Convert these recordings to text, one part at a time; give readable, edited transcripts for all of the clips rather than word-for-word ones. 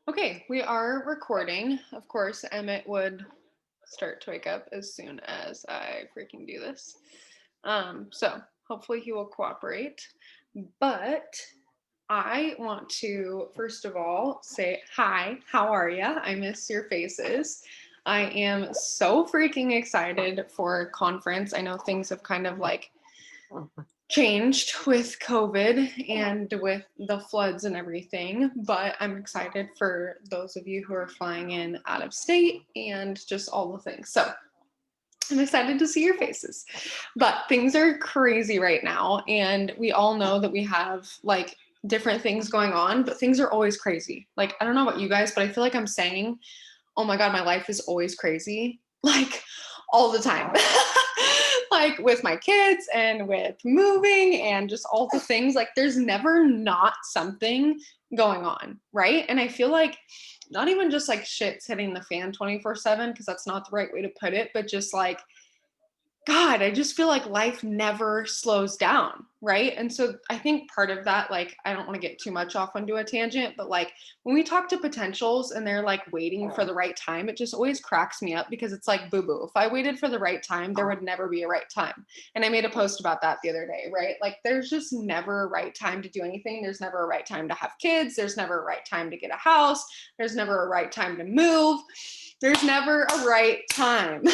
Okay, we are recording. Of course, Emmett would start to wake up as soon as I freaking do this. So hopefully he will cooperate. But I want to first of all say hi, how are ya? I miss your faces. I am so freaking excited for conference. I know things have kind of like changed with COVID and with the floods and everything, but I'm excited for those of you who are flying in out of state and just all the things. So I'm excited to see your faces. But things are crazy right now, and we all know that we have like different things going on, but things are always crazy. Like, I don't know about you guys, but I feel like I'm saying, oh my God, my life is always crazy, like all the time. Like with my kids and with moving and just all the things, like there's never not something going on, right? And I feel like not even just like shit's hitting the fan 24/7, because that's not the right way to put it, but just like God, I just feel like life never slows down, right? And so I think part of that, like, I don't want to get too much off onto a tangent, but like when we talk to potentials and they're like waiting for the right time, it just always cracks me up because it's like, boo boo. If I waited for the right time, there would never be a right time. And I made a post about that the other day, right? Like, there's just never a right time to do anything. There's never a right time to have kids. There's never a right time to get a house. There's never a right time to move. There's never a right time.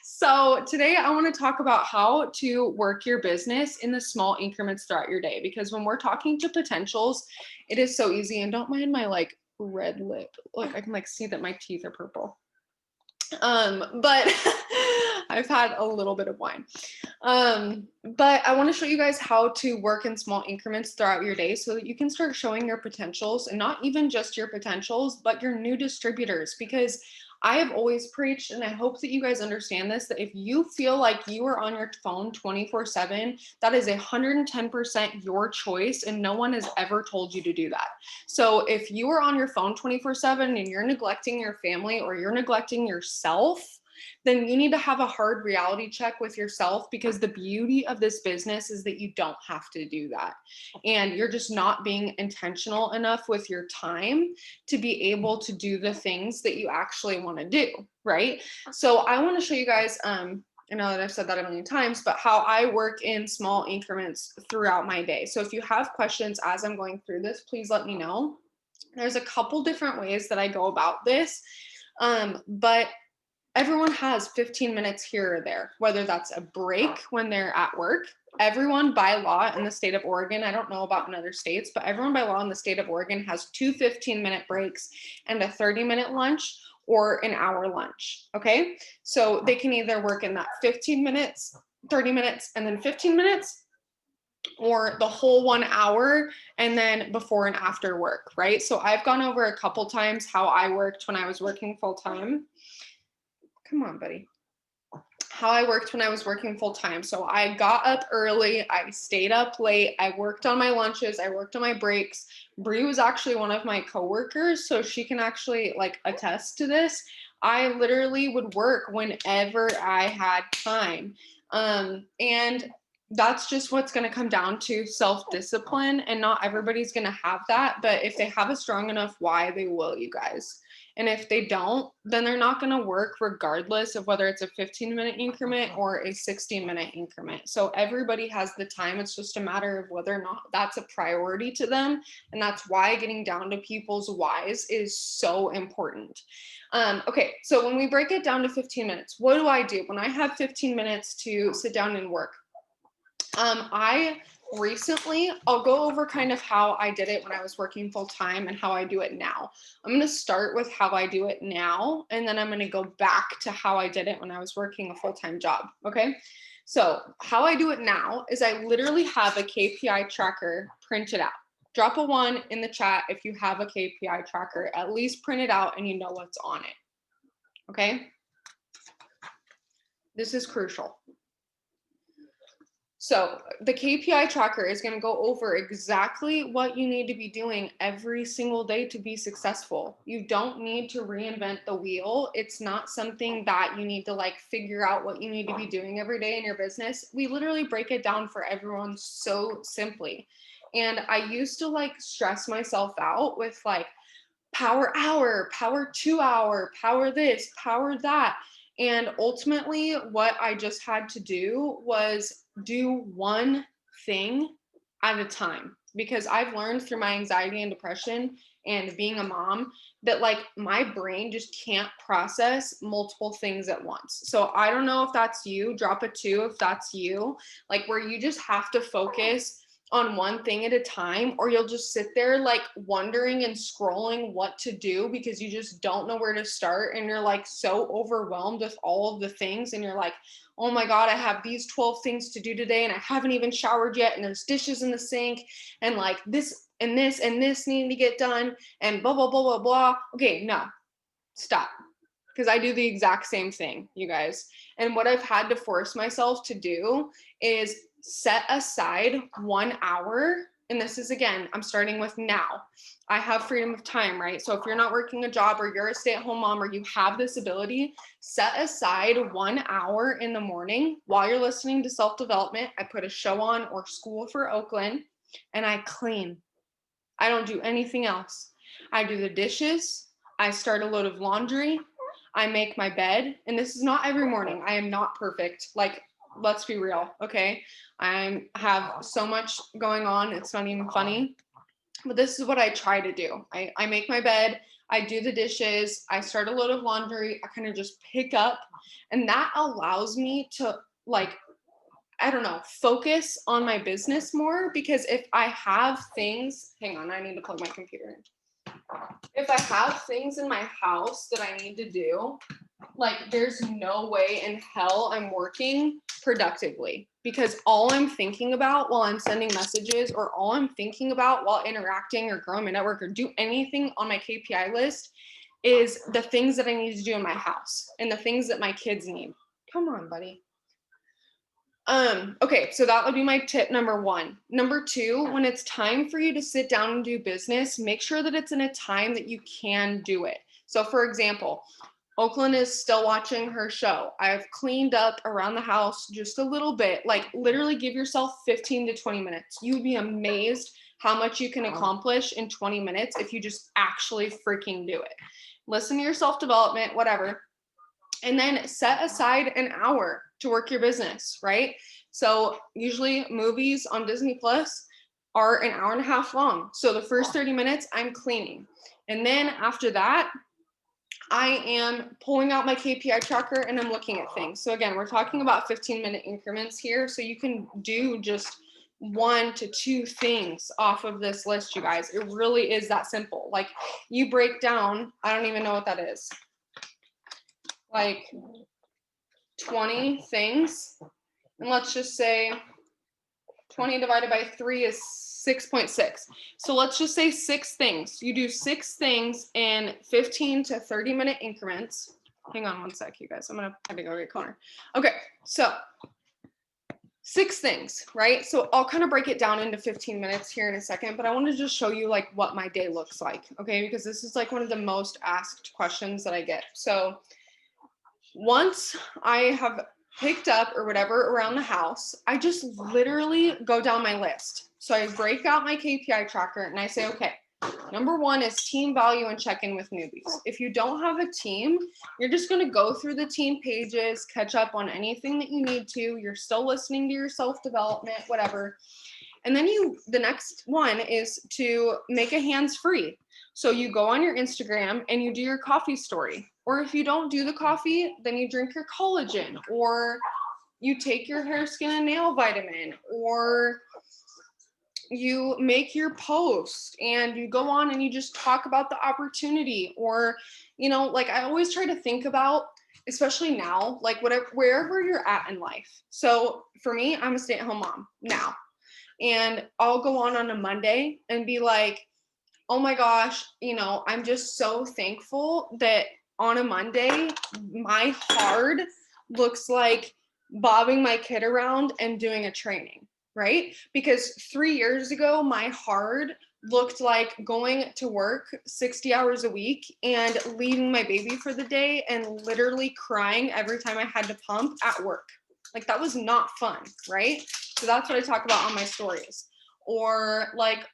So today I want to talk about how to work your business in the small increments throughout your day. Because when we're talking to potentials, it is so easy. And don't mind my like red lip. Like I can like see that my teeth are purple. But I've had a little bit of wine. But I want to show you guys how to work in small increments throughout your day so that you can start showing your potentials, and not even just your potentials, but your new distributors. Because I have always preached, and I hope that you guys understand this, that if you feel like you are on your phone 24/7, that is 110% your choice, and no one has ever told you to do that. So if you are on your phone 24/7 and you're neglecting your family or you're neglecting yourself, then you need to have a hard reality check with yourself, because the beauty of this business is that you don't have to do that. And you're just not being intentional enough with your time to be able to do the things that you actually want to do, right? So I want to show you guys I know that I've said that a million times, but how I work in small increments throughout my day. So if you have questions as I'm going through this, please let me know. There's a couple different ways that I go about this. But everyone has 15 minutes here or there, whether that's a break when they're at work. Everyone by law in the state of Oregon, I don't know about in other states, but everyone by law in the state of Oregon has two 15-minute breaks and a 30-minute lunch or an hour lunch. Okay. So they can either work in that 15 minutes, 30 minutes, and then 15 minutes, or the whole 1 hour and then before and after work, right? So I've gone over a couple times how I worked when I was working full time. Come on, buddy. How I worked when I was working full time. So I got up early, I stayed up late, I worked on my lunches, I worked on my breaks. Bree was actually one of my coworkers, so she can actually like attest to this. I literally would work whenever I had time. And that's just what's going to come down to self-discipline, and not everybody's going to have that, but if they have a strong enough why, they will, you guys. And if they don't, then they're not going to work regardless of whether it's a 15-minute increment or a 60-minute increment. So everybody has the time. It's just a matter of whether or not that's a priority to them. And that's why getting down to people's whys is so important. Okay, so when we break it down to 15 minutes, what do I do when I have 15 minutes to sit down and work? I recently, I'll go over kind of how I did it when I was working full time and how I do it now. I'm going to start with how I do it now, and then I'm going to go back to how I did it when I was working a full time job. Okay. So, how I do it now is I literally have a KPI tracker printed out. Drop a one in the chat if you have a KPI tracker, at least print it out and you know what's on it. Okay. This is crucial. So the KPI tracker is going to go over exactly what you need to be doing every single day to be successful. You don't need to reinvent the wheel. It's not something that you need to like figure out what you need to be doing every day in your business. We literally break it down for everyone so simply. And I used to like stress myself out with like power hour, power 2 hour, power this, power that. And ultimately, what I just had to do was do one thing at a time, because I've learned through my anxiety and depression and being a mom that like my brain just can't process multiple things at once. So I don't know if that's you, drop a 2 if that's you, like where you just have to focus on one thing at a time, or you'll just sit there like wondering and scrolling what to do because you just don't know where to start, and you're like so overwhelmed with all of the things, and you're like, oh my god, I have these 12 things to do today and I haven't even showered yet, and there's dishes in the sink, and like this and this and this needing to get done, and blah blah blah blah blah. Okay, no, stop, because I do the exact same thing, you guys. And what I've had to force myself to do is set aside 1 hour. And this is, again, I'm starting with now. I have freedom of time, right? So if you're not working a job or you're a stay-at-home mom or you have this ability, set aside 1 hour in the morning while you're listening to self-development. I put a show on or School for Oakland and I clean. I don't do anything else. I do the dishes. I start a load of laundry. I make my bed. And this is not every morning. I am not perfect. Like, let's be real, okay? I have so much going on. It's not even funny. But this is what I try to do. I make my bed. I do the dishes. I start a load of laundry. I kind of just pick up. And that allows me to, like, I don't know, focus on my business more, because if I have things, hang on, I need to plug my computer in. If I have things in my house that I need to do, like there's no way in hell I'm working productively, because all I'm thinking about while I'm sending messages, or all I'm thinking about while interacting or growing my network or do anything on my KPI list, is the things that I need to do in my house and the things that my kids need. Come on, buddy. Okay, so that would be my tip number 1. Number 2, when it's time for you to sit down and do business, make sure that it's in a time that you can do it. So for example, Oakland is still watching her show. I've cleaned up around the house just a little bit. Like literally give yourself 15 to 20 minutes. You would be amazed how much you can accomplish in 20 minutes if you just actually freaking do it. Listen to your self-development, whatever. And then set aside an hour to work your business, right? So usually movies on Disney Plus are an hour and a half long. So the first 30 minutes, I'm cleaning. And then after that, I am pulling out my KPI tracker and I'm looking at things. So again, we're talking about 15-minute increments here. So you can do just 1 to 2 things off of this list, you guys. It really is that simple. Like you break down, I don't even know what that is, like 20 things, and let's just say 20 divided by 3 is 6.6. So let's just say 6 things. You do 6 things in 15 to 30 minute increments. Hang on one sec, you guys. I'm gonna have to go get Connor. Okay, so 6 things, right? So I'll kind of break it down into 15 minutes here in a second, but I want to just show you like what my day looks like, okay? Because this is like one of the most asked questions that I get. So once I have picked up or whatever around the house, I just literally go down my list. So I break out my KPI tracker and I say, okay, number 1 is team value and check in with newbies. If you don't have a team, you're just going to go through the team pages, catch up on anything that you need to. You're still listening to your self-development, whatever. And then the next one is to make a hands-free. So you go on your Instagram and you do your coffee story. Or if you don't do the coffee, then you drink your collagen, or you take your hair, skin, and nail vitamin, or you make your post and you go on and you just talk about the opportunity. Or, you know, like I always try to think about, especially now, like whatever, wherever you're at in life. So for me, I'm a stay-at-home mom now. And I'll go on a Monday and be like, oh my gosh, you know, I'm just so thankful that on a Monday, my hard looks like bobbing my kid around and doing a training, right? Because 3 years ago, my hard looked like going to work 60 hours a week and leaving my baby for the day and literally crying every time I had to pump at work. Like that was not fun, right? So that's what I talk about on my stories. Or like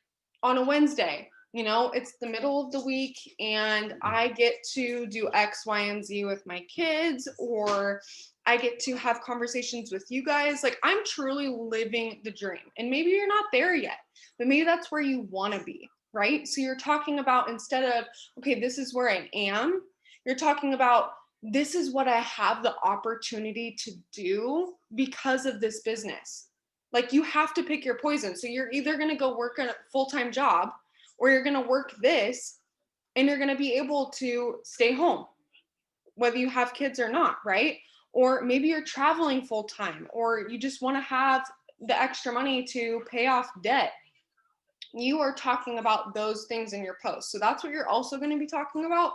on a Wednesday, You know, it's the middle of the week and I get to do X, Y, and Z with my kids, or I get to have conversations with you guys. Like, I'm truly living the dream. And maybe you're not there yet, but maybe that's where you want to be, right? So you're talking about, instead of, okay, this is where I am, you're talking about, this is what I have the opportunity to do because of this business. Like, you have to pick your poison. So you're either going to go work a full-time job, or you're going to work this and you're going to be able to stay home, whether you have kids or not, right? Or maybe you're traveling full time, or you just want to have the extra money to pay off debt. You are talking about those things in your post. So that's what you're also going to be talking about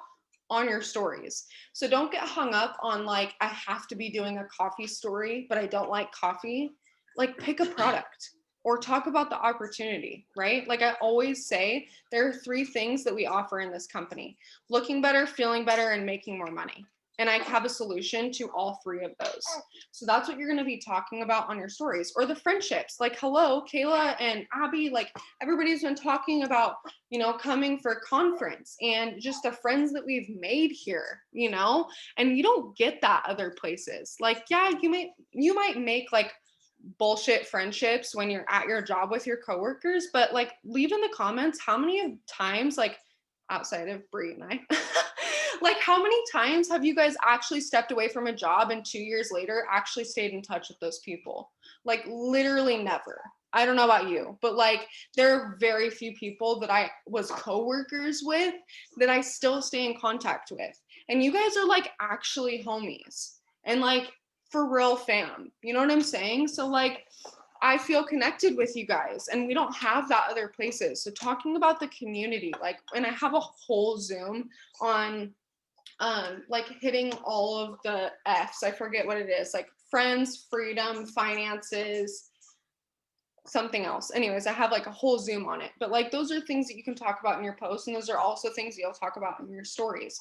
on your stories. So don't get hung up on like, I have to be doing a coffee story, but I don't like coffee. Like, pick a product or talk about the opportunity, right? Like I always say, there are 3 things that we offer in this company: looking better, feeling better, and making more money. And I have a solution to all 3 of those. So that's what you're going to be talking about on your stories. Or the friendships, like, hello, Kayla and Abby, like, everybody's been talking about, you know, coming for a conference, and just the friends that we've made here, you know, and you don't get that other places. Like, yeah, you might make like bullshit friendships when you're at your job with your coworkers, but like, leave in the comments how many times, like, outside of Brie and I, like, how many times have you guys actually stepped away from a job and 2 years later actually stayed in touch with those people? Like, literally never. I don't know about you, but like, there are very few people that I was coworkers with that I still stay in contact with. And you guys are like actually homies and like for real fam. You know what I'm saying? So like, I feel connected with you guys, and we don't have that other places. So talking about the community, like, and I have a whole Zoom on like hitting all of the F's. I forget what it is, like friends, freedom, finances, something else. Anyways, I have like a whole Zoom on it. But like, those are things that you can talk about in your posts, and those are also things that you'll talk about in your stories.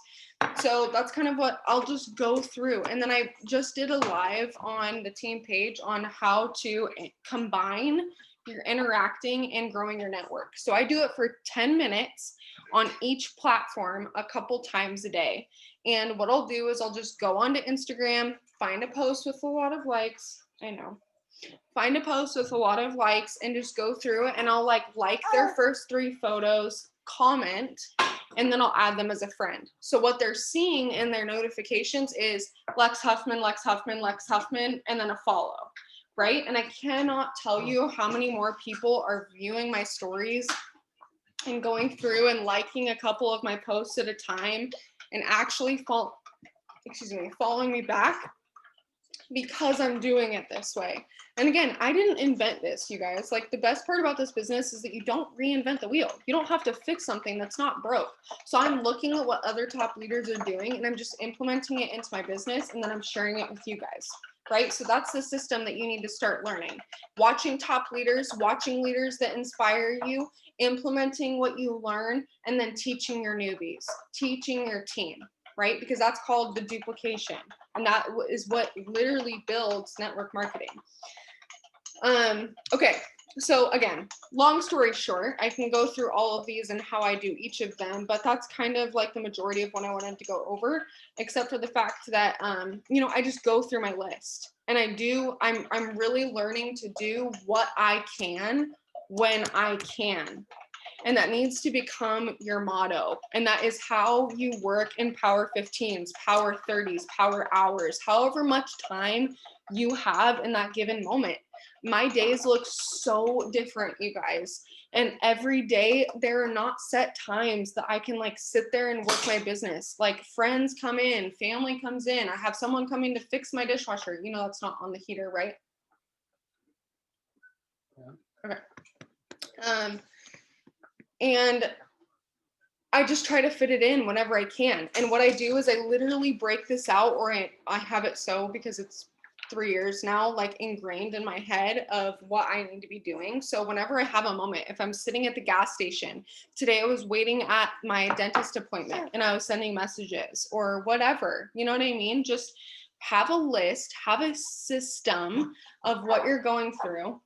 So that's kind of what I'll just go through. And then I just did a live on the team page on how to combine your interacting and growing your network. So I do it for 10 minutes on each platform a couple times a day. And what I'll do is I'll just go onto Instagram, find a post with a lot of likes. I know, find a post with a lot of likes, and just go through it, and I'll like their first 3 photos, comment, and then I'll add them as a friend. So what they're seeing in their notifications is Lex Huffman, Lex Huffman, Lex Huffman, and then a follow, right? And I cannot tell you how many more people are viewing my stories and going through and liking a couple of my posts at a time and actually following me back because I'm doing it this way. And again, I didn't invent this, you guys. Like, the best part about this business is that you don't reinvent the wheel. You don't have to fix something that's not broke. So I'm looking at what other top leaders are doing, and I'm just implementing it into my business, and then I'm sharing it with you guys, right? So that's the system that you need to start learning. Watching top leaders, watching leaders that inspire you, implementing what you learn, and then teaching your newbies, teaching your team, right? Because that's called the duplication. And that is what literally builds network marketing. Okay, so again, long story short, I can go through all of these and how I do each of them, but that's kind of like the majority of what I wanted to go over, except for the fact that, you know, I just go through my list, and I'm really learning to do what I can when I can. And that needs to become your motto. And that is how you work in Power 15s, Power 30s, Power Hours, however much time you have in that given moment. My days look so different, you guys. And every day there are not set times that I can like sit there and work my business. Like, friends come in, family comes in. I have someone coming to fix my dishwasher. You know, that's not on the heater, right? Yeah. Okay. And I just try to fit it in whenever I can. And what I do is I literally break this out, or I have it so, because it's 3 years now, like ingrained in my head of what I need to be doing. So whenever I have a moment, if I'm sitting at the gas station, today I was waiting at my dentist appointment and I was sending messages or whatever, you know what I mean? Just have a list, have a system of what you're going through.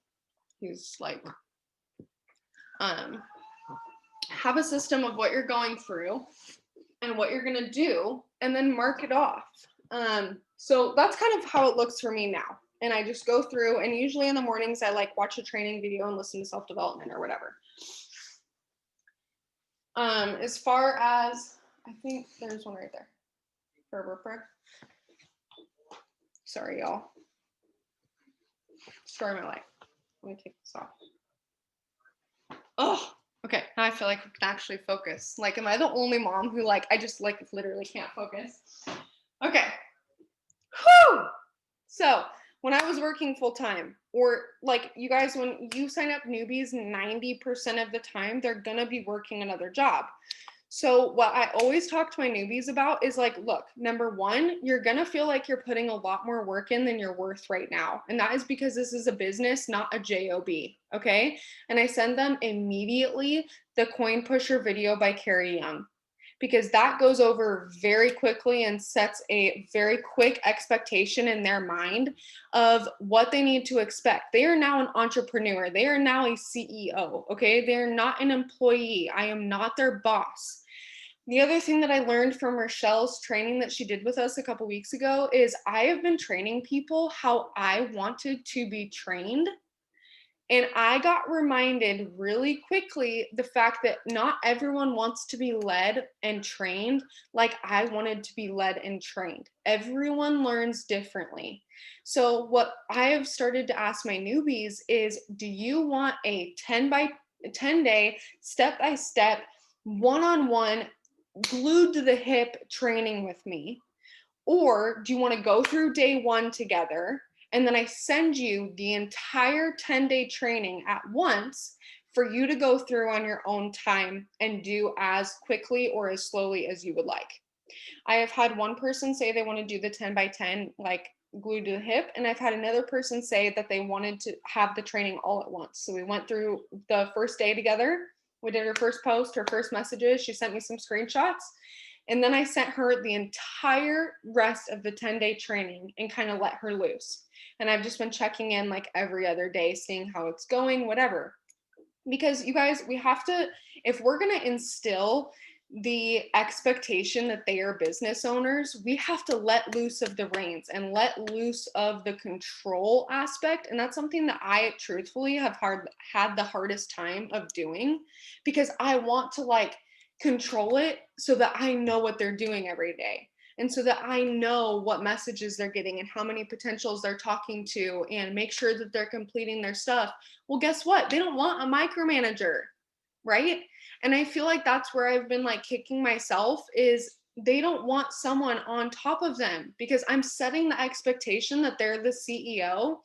He's like, have a system of what you're going through and what you're going to do, and then mark it off. So that's kind of how it looks for me now. And I just go through, and usually in the mornings, I like watch a training video and listen to self development or whatever. As far as, I think there's one right there. Ferber. Sorry, y'all. Story of my life. Let me take this off. Oh, okay. Now I feel like I can actually focus. Like, am I the only mom who like I just like literally can't focus? Okay. Whew. So when I was working full time, or like you guys, when you sign up newbies, 90% of the time they're gonna be working another job. So what I always talk to my newbies about is like, look, number one, you're going to feel like you're putting a lot more work in than you're worth right now. And that is because this is a business, not a job. Okay. And I send them immediately the Coin Pusher video by Carrie Young, because that goes over very quickly and sets a very quick expectation in their mind of what they need to expect. They are now an entrepreneur. They are now a CEO. Okay. They're not an employee. I am not their boss. The other thing that I learned from Rochelle's training that she did with us a couple weeks ago is I have been training people how I wanted to be trained. And I got reminded really quickly the fact that not everyone wants to be led and trained like I wanted to be led and trained. Everyone learns differently. So, what I have started to ask my newbies is, do you want a 10 by 10 day, step by step, one on one, glued to the hip training with me? Or do you want to go through day one together, and then I send you the entire 10-day training at once for you to go through on your own time and do as quickly or as slowly as you would like? I have had one person say they want to do the 10 by 10 like glued to the hip, and I've had another person say that they wanted to have the training all at once. So we went through the first day together. We did her first post, her first messages. She sent me some screenshots. And then I sent her the entire rest of the 10-day training and kind of let her loose. And I've just been checking in like every other day, seeing how it's going, whatever. Because you guys, we have to, if we're going to instill the expectation that they are business owners, we have to let loose of the reins and let loose of the control aspect. And that's something that I truthfully have had the hardest time of doing, because I want to like control it so that I know what they're doing every day. And so that I know what messages they're getting and how many potentials they're talking to, and make sure that they're completing their stuff. Well, guess what? They don't want a micromanager, right? And I feel like that's where I've been like kicking myself, is they don't want someone on top of them, because I'm setting the expectation that they're the CEO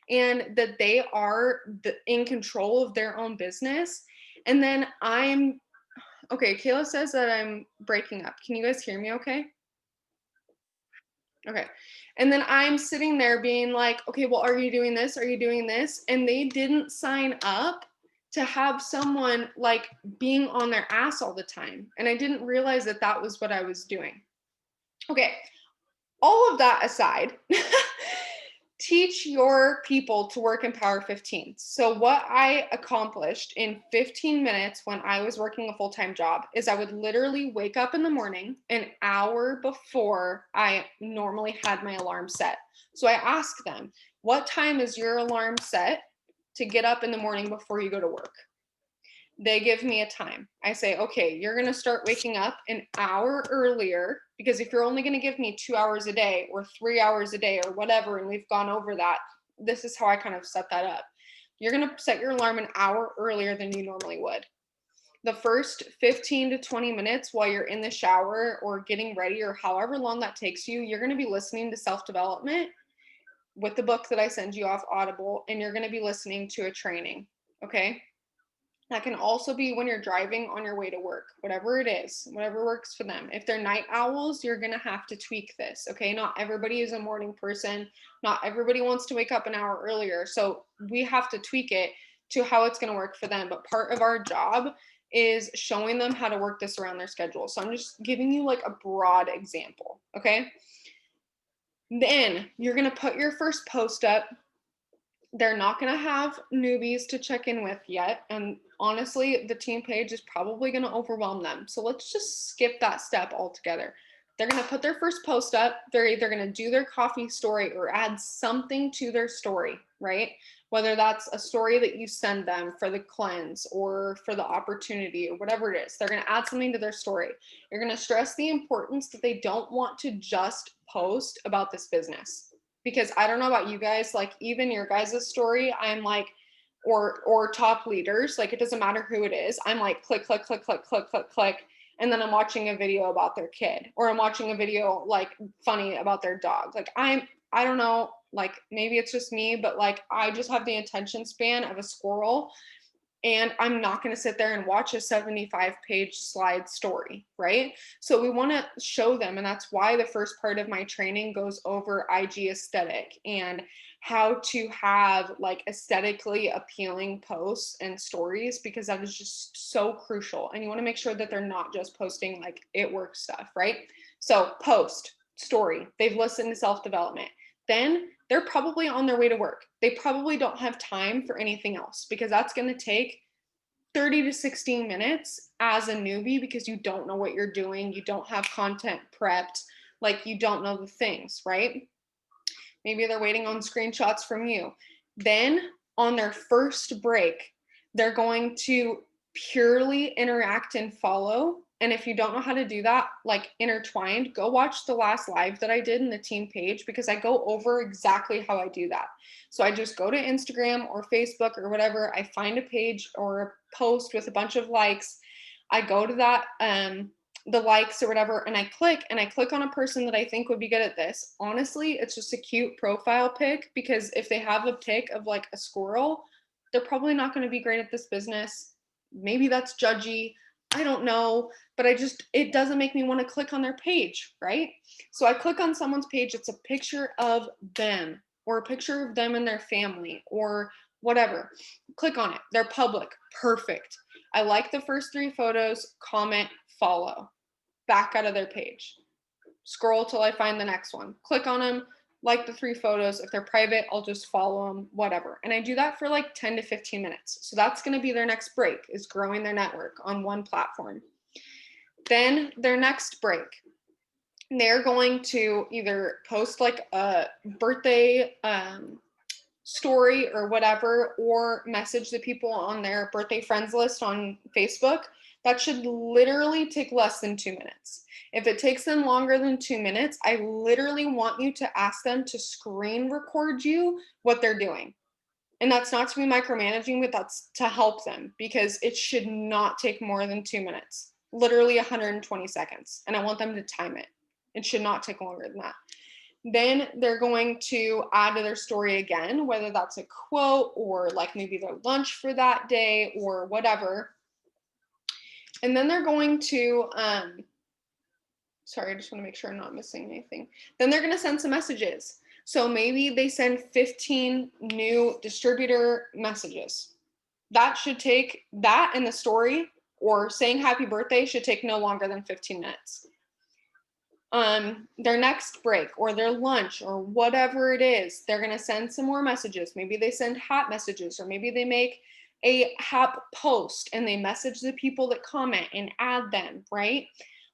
and that they are in control of their own business. And then okay, Kayla says that I'm breaking up. Can you guys hear me okay? Okay. And then I'm sitting there being like, okay, well, are you doing this? Are you doing this? And they didn't sign up to have someone like being on their ass all the time. And I didn't realize that that was what I was doing. Okay. All of that aside, teach your people to work in Power 15. So what I accomplished in 15 minutes when I was working a full-time job is I would literally wake up in the morning an hour before I normally had my alarm set. So I ask them, what time is your alarm set to get up in the morning before you go to work? They give me a time. I say, okay, you're going to start waking up an hour earlier, because if you're only going to give me 2 hours a day or 3 hours a day or whatever, and we've gone over that, this is how I kind of set that up. You're going to set your alarm an hour earlier than you normally would. The first 15 to 20 minutes while you're in the shower or getting ready, or however long that takes you, you're going to be listening to self-development with the book that I send you off Audible, and you're going to be listening to a training. Okay. That can also be when you're driving on your way to work, whatever it is, whatever works for them. If they're night owls, you're going to have to tweak this. Okay. Not everybody is a morning person. Not everybody wants to wake up an hour earlier. So we have to tweak it to how it's going to work for them. But part of our job is showing them how to work this around their schedule. So I'm just giving you like a broad example. Okay. Then you're going to put your first post up. They're not going to have newbies to check in with yet. And honestly, the team page is probably going to overwhelm them. So let's just skip that step altogether. They're going to put their first post up. They're either going to do their coffee story or add something to their story, right? Whether that's a story that you send them for the cleanse or for the opportunity or whatever it is, they're going to add something to their story. You're going to stress the importance that they don't want to just post about this business. Because I don't know about you guys, like even your guys' story, I'm like, or top leaders, like it doesn't matter who it is, I'm like click click click click click click click, and then I'm watching a video about their kid, or I'm watching a video like funny about their dog. Like I don't know, like maybe it's just me, but like I just have the attention span of a squirrel, and I'm not going to sit there and watch a 75-page slide story, right? So we want to show them, and that's why the first part of my training goes over IG aesthetic and how to have like aesthetically appealing posts and stories, because that is just so crucial. And you want to make sure that they're not just posting like it works stuff, right? So post, story, they've listened to self-development. Then they're probably on their way to work. They probably don't have time for anything else, because that's going to take 30 to 16 minutes as a newbie, because you don't know what you're doing. You don't have content prepped. Like you don't know the things, right? Maybe they're waiting on screenshots from you. Then on their first break, they're going to purely interact and follow. And if you don't know how to do that, like intertwined, go watch the last live that I did in the team page, because I go over exactly how I do that. So I just go to Instagram or Facebook or whatever. I find a page or a post with a bunch of likes. I go to that, the likes or whatever, and I click on a person that I think would be good at this. Honestly, it's just a cute profile pic, because if they have a pic of like a squirrel, they're probably not going to be great at this business. Maybe that's judgy. I don't know, but it doesn't make me want to click on their page, right? So I click on someone's page, it's a picture of them or a picture of them and their family or whatever. Click on it. They're public. Perfect. I like the first 3 photos, comment, follow. Back out of their page. Scroll till I find the next one. Click on them, like the 3 photos. If they're private, I'll just follow them, whatever. And I do that for like 10 to 15 minutes. So that's going to be their next break, is growing their network on one platform. Then their next break, they're going to either post like a birthday story or whatever, or message the people on their birthday friends list on Facebook. That should literally take less than 2 minutes. If it takes them longer than 2 minutes, I literally want you to ask them to screen record you what they're doing. And that's not to be micromanaging, but that's to help them, because it should not take more than 2 minutes, literally 120 seconds. And I want them to time it. It should not take longer than that. Then they're going to add to their story again, whether that's a quote or like maybe their lunch for that day or whatever. And then they're going to, sorry, I just want to make sure I'm not missing anything. Then they're going to send some messages. So maybe they send 15 new distributor messages. That should take, that and the story or saying happy birthday should take no longer than 15 minutes. Their next break or their lunch or whatever it is, they're going to send some more messages. Maybe they send hat messages, or maybe they make a hap post and they message the people that comment and add them, right?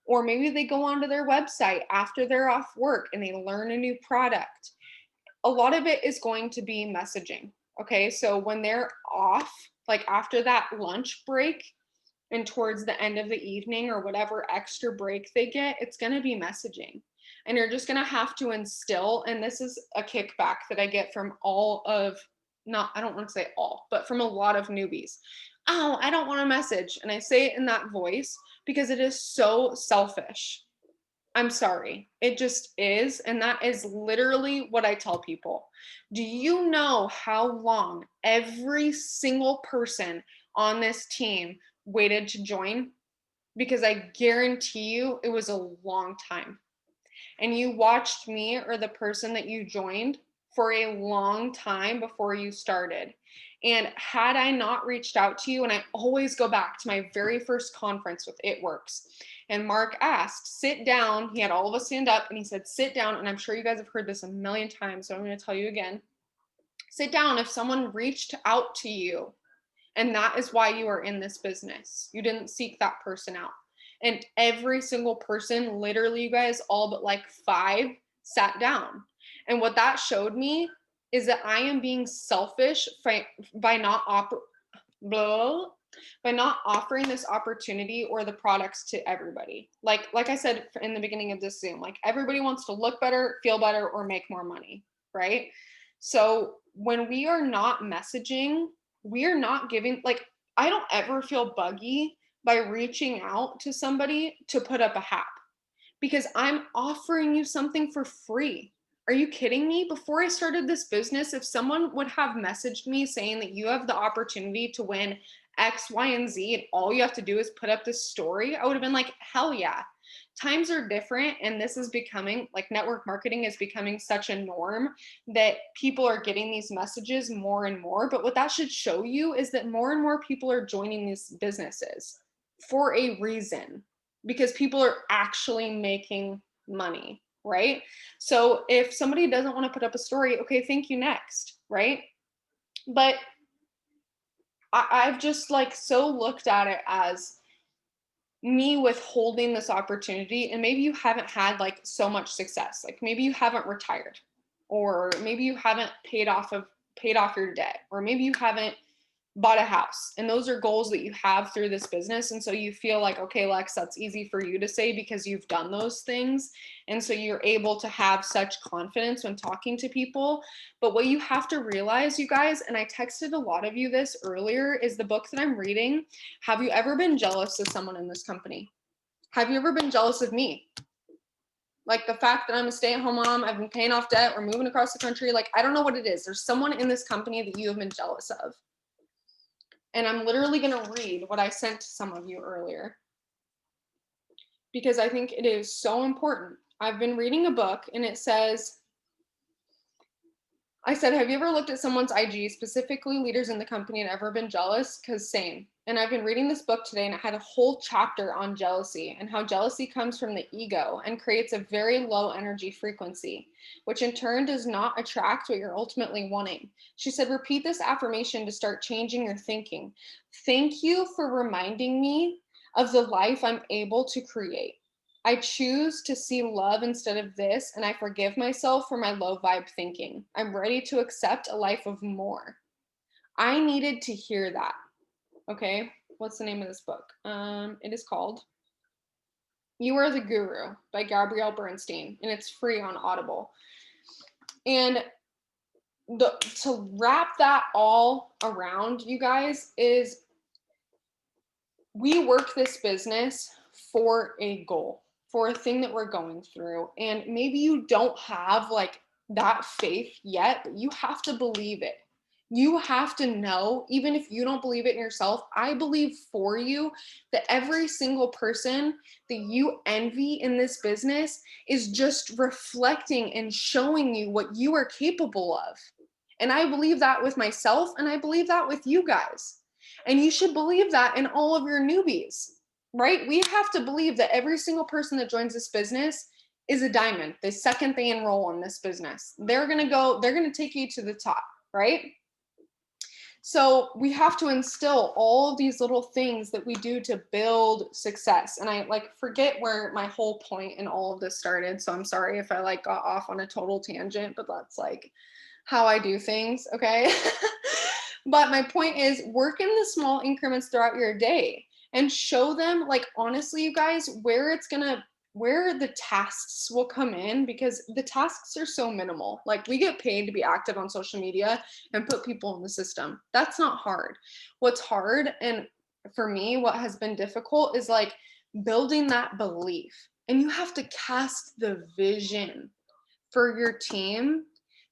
Or maybe they go onto their website after they're off work and they learn a new product. A lot of it is going to be messaging. Okay, so when they're off, like after that lunch break, and towards the end of the evening or whatever extra break they get, it's going to be messaging. And you're just going to have to instill, and this is a kickback that I get from all of, not, I don't want to say all, but from a lot of newbies. Oh, I don't want to message. And I say it in that voice because it is so selfish. I'm sorry. It just is. And that is literally what I tell people. Do you know how long every single person on this team waited to join? Because I guarantee you it was a long time. And you watched me or the person that you joined for a long time before you started. And had I not reached out to you, and I always go back to my very first conference with It Works, and Mark asked, sit down. He had all of us stand up and he said, sit down. And I'm sure you guys have heard this a million times, so I'm going to tell you again. Sit down if someone reached out to you And that is why you are in this business. You didn't seek that person out. And every single person, literally, you guys, all but like 5, sat down. And what that showed me is that I am being selfish by not by not offering this opportunity or the products to everybody. Like I said in the beginning of this Zoom, like everybody wants to look better, feel better, or make more money, right? So when we are not messaging, we are not giving, like, I don't ever feel buggy by reaching out to somebody to put up a hat because I'm offering you something for free. Are you kidding me? Before I started this business, if someone would have messaged me saying that you have the opportunity to win X, Y, and Z, and all you have to do is put up this story, I would have been like, hell yeah. Times are different, and this is becoming, like, network marketing is becoming such a norm that people are getting these messages more and more. But what that should show you is that more and more people are joining these businesses for a reason, because people are actually making money, right? So if somebody doesn't want to put up a story, okay, thank you, next, right? But I've just like so looked at it as me withholding this opportunity. And maybe you haven't had like so much success, like maybe you haven't retired, or maybe you haven't paid off your debt, or maybe you haven't bought a house, and those are goals that you have through this business. And so you feel like, okay, Lex, that's easy for you to say because you've done those things, and so you're able to have such confidence when talking to people. But what you have to realize, you guys, and I texted a lot of you this earlier, is the book that I'm reading, Have You Ever Been Jealous of Someone in This Company? Have you ever been jealous of me? Like the fact that I'm a stay-at-home mom, I've been paying off debt, we're moving across the country, like I don't know what it is, there's someone in this company that you have been jealous of. And I'm literally going to read what I sent to some of you earlier because I think it is so important. I've been reading a book, and it says, I said, have you ever looked at someone's IG, specifically leaders in the company, and ever been jealous? Because same. And I've been reading this book today, and it had a whole chapter on jealousy and how jealousy comes from the ego and creates a very low energy frequency, which in turn does not attract what you're ultimately wanting. She said, repeat this affirmation to start changing your thinking. Thank you for reminding me of the life I'm able to create. I choose to see love instead of this, and I forgive myself for my low vibe thinking. I'm ready to accept a life of more. I needed to hear that. Okay, what's the name of this book? It is called You Are the Guru by Gabrielle Bernstein, and it's free on Audible. And to wrap that all around, you guys, is we work this business for a goal, for a thing that we're going through. And maybe you don't have like that faith yet, but you have to believe it. You have to know, even if you don't believe it in yourself, I believe for you that every single person that you envy in this business is just reflecting and showing you what you are capable of. And I believe that with myself, and I believe that with you guys. And you should believe that in all of your newbies, right? We have to believe that every single person that joins this business is a diamond. The second they enroll in this business, they're going to take you to the top, right? So we have to instill all of these little things that we do to build success. And I like forget where my whole point in all of this started. So I'm sorry if I like got off on a total tangent, but that's like how I do things. Okay. But my point is, work in the small increments throughout your day and show them, like, honestly, you guys, where the tasks will come in, because the tasks are so minimal. Like, we get paid to be active on social media and put people in the system. That's not hard. What's hard, and for me, what has been difficult, is like building that belief. And you have to cast the vision for your team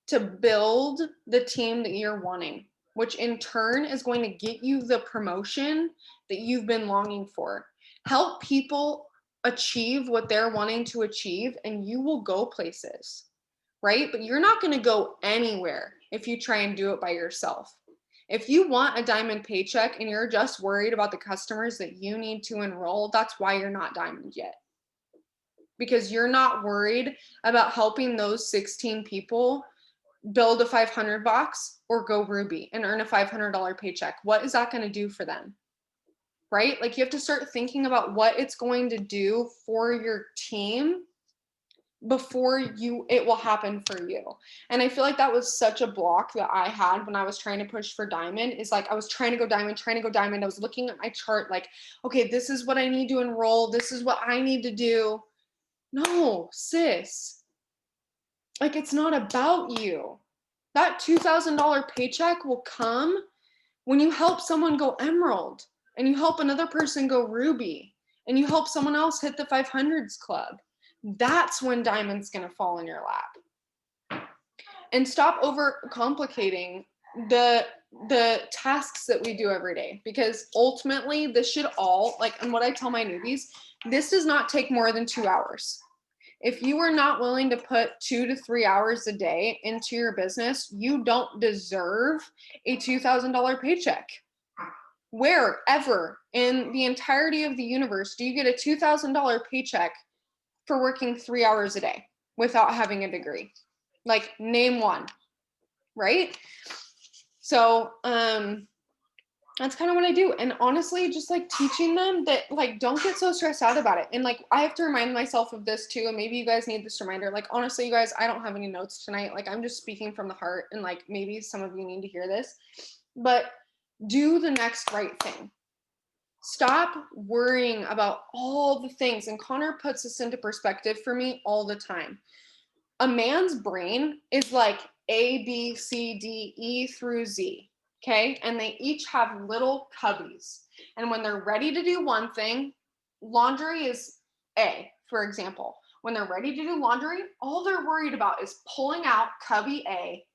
to build the team that you're wanting, which in turn is going to get you the promotion that you've been longing for. Help people achieve what they're wanting to achieve, and you will go places, right? But you're not going to go anywhere if you try and do it by yourself. If you want a diamond paycheck and you're just worried about the customers that you need to enroll, that's why you're not diamond yet. Because you're not worried about helping those 16 people build a 500 box or go Ruby and earn a $500 paycheck? What is that going to do for them? Right? Like you have to start thinking about what it's going to do for your team before it will happen for you. And I feel like that was such a block that I had when I was trying to push for diamond, is like I was trying to go diamond. I was looking at my chart like, okay, this is what I need to enroll. This is what I need to do. No, sis. Like it's not about you. That $2,000 paycheck will come when you help someone go emerald and you help another person go ruby and you help someone else hit the 500s club. That's when diamond's going to fall in your lap. And stop over complicating the tasks that we do every day, because ultimately this should all, like, and what I tell my newbies, this does not take more than 2 hours. If you are not willing to put 2 to 3 hours a day into your business, you don't deserve a $2,000 paycheck. Wherever in the entirety of the universe do you get a $2,000 paycheck for working 3 hours a day without having a degree? Like, name one, right? So, that's kind of what I do. And honestly, just like teaching them that, like, don't get so stressed out about it. And like, I have to remind myself of this too. And maybe you guys need this reminder. Like, honestly, you guys, I don't have any notes tonight. Like, I'm just speaking from the heart. And like, maybe some of you need to hear this, but do the next right thing. Stop worrying about all the things. And Connor puts this into perspective for me all the time. A man's brain is like A, B, C, D, E through Z. Okay. And they each have little cubbies. And when they're ready to do one thing, laundry is A, for example. When they're ready to do laundry, all they're worried about is pulling out cubby A,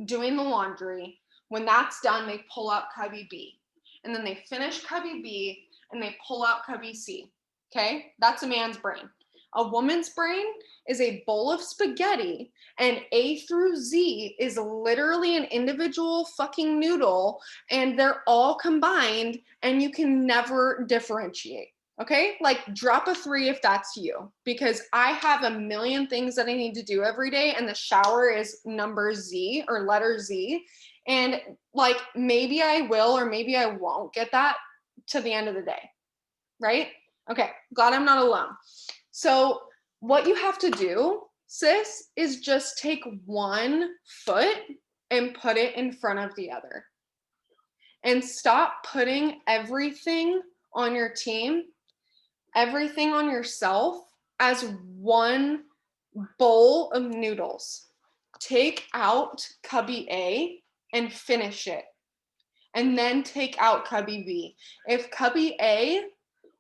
doing the laundry. When that's done, they pull out cubby B. And then they finish cubby B and they pull out cubby C. Okay. That's a man's brain. A woman's brain is a bowl of spaghetti, and A through Z is literally an individual fucking noodle, and they're all combined, and you can never differentiate. Okay? Like, drop a 3 if that's you, because I have a million things that I need to do every day, and the shower is number Z or letter Z. And like, maybe I will or maybe I won't get that to the end of the day. Right? Okay. Glad I'm not alone. So what you have to do, sis, is just take one foot and put it in front of the other. And stop putting everything on your team, everything on yourself as one bowl of noodles. Take out cubby A and finish it. And then take out cubby B. If cubby A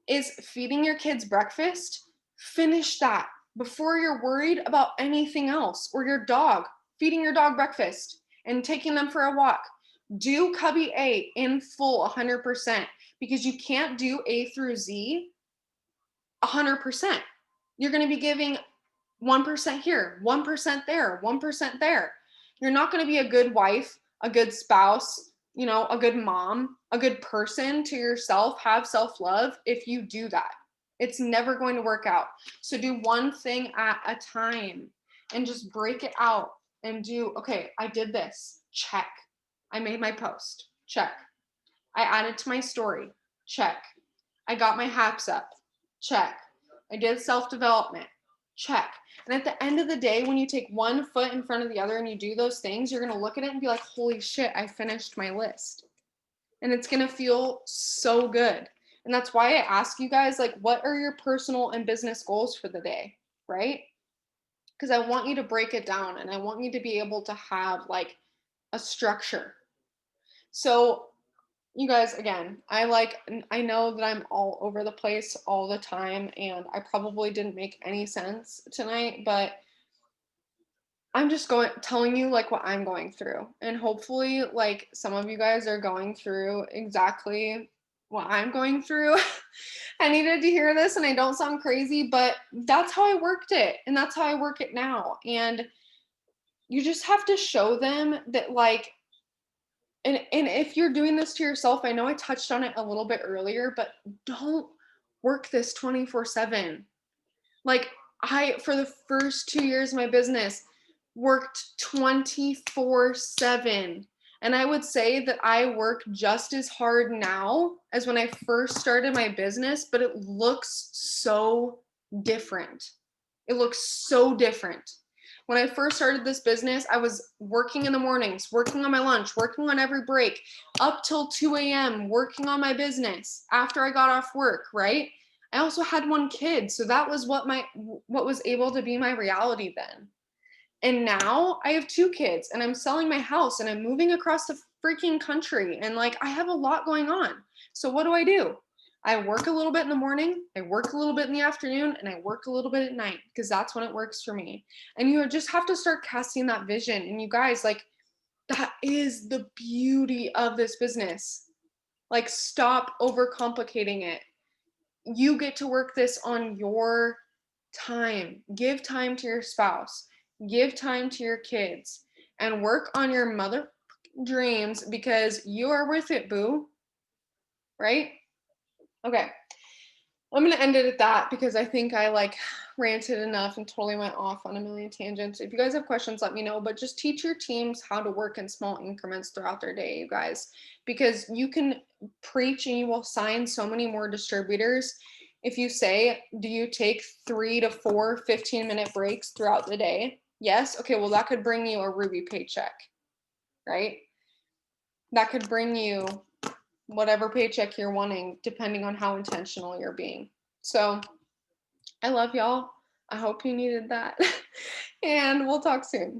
is feeding your kids breakfast, finish that before you're worried about anything else, or your dog, feeding your dog breakfast and taking them for a walk. Do cubby A in full 100%, because you can't do A through Z 100%. You're going to be giving 1% here, 1% there, 1% there. You're not going to be a good wife, a good spouse, a good mom, a good person to yourself, have self-love if you do that. It's never going to work out. So do one thing at a time and just break it out and do, okay, I did this, check. I made my post, check. I added to my story, check. I got my hacks up, check. I did self-development, check. And at the end of the day, when you take one foot in front of the other and you do those things, you're going to look at it and be like, holy shit, I finished my list. And it's going to feel so good. And that's why I ask you guys, like, what are your personal and business goals for the day, right? Because I want you to break it down and I want you to be able to have like a structure. So you guys, again, I know that I'm all over the place all the time, and I probably didn't make any sense tonight, but I'm just telling you like what I'm going through. And hopefully like some of you guys are going through exactly what I'm going through. I needed to hear this, and I don't sound crazy, but that's how I worked it. And that's how I work it now. And you just have to show them that, like, and if you're doing this to yourself, I know I touched on it a little bit earlier, but don't work this 24/7. Like, for the first 2 years of my business, worked 24/7. And I would say that I work just as hard now as when I first started my business, but it looks so different. It looks so different. When I first started this business, I was working in the mornings, working on my lunch, working on every break, up till 2 a.m., working on my business after I got off work, right? I also had one kid, so that was what was able to be my reality then. And now I have two kids and I'm selling my house and I'm moving across the freaking country and like I have a lot going on. So what do? I work a little bit in the morning, I work a little bit in the afternoon, and I work a little bit at night because that's when it works for me. And you just have to start casting that vision. And you guys, like, that is the beauty of this business. Like, stop overcomplicating it. You get to work this on your time. Give time to your spouse, give time to your kids, and work on your mother dreams because you are worth it, boo. Right? Okay. I'm going to end it at that because I think I like ranted enough and totally went off on a million tangents. If you guys have questions, let me know, but just teach your teams how to work in small increments throughout their day, you guys, because you can preach and you will sign so many more distributors. If you say, do you take 3 to 4 15-minute breaks throughout the day? Yes. Okay. Well, that could bring you a Ruby paycheck, right? That could bring you whatever paycheck you're wanting, depending on how intentional you're being. So I love y'all. I hope you needed that. And we'll talk soon.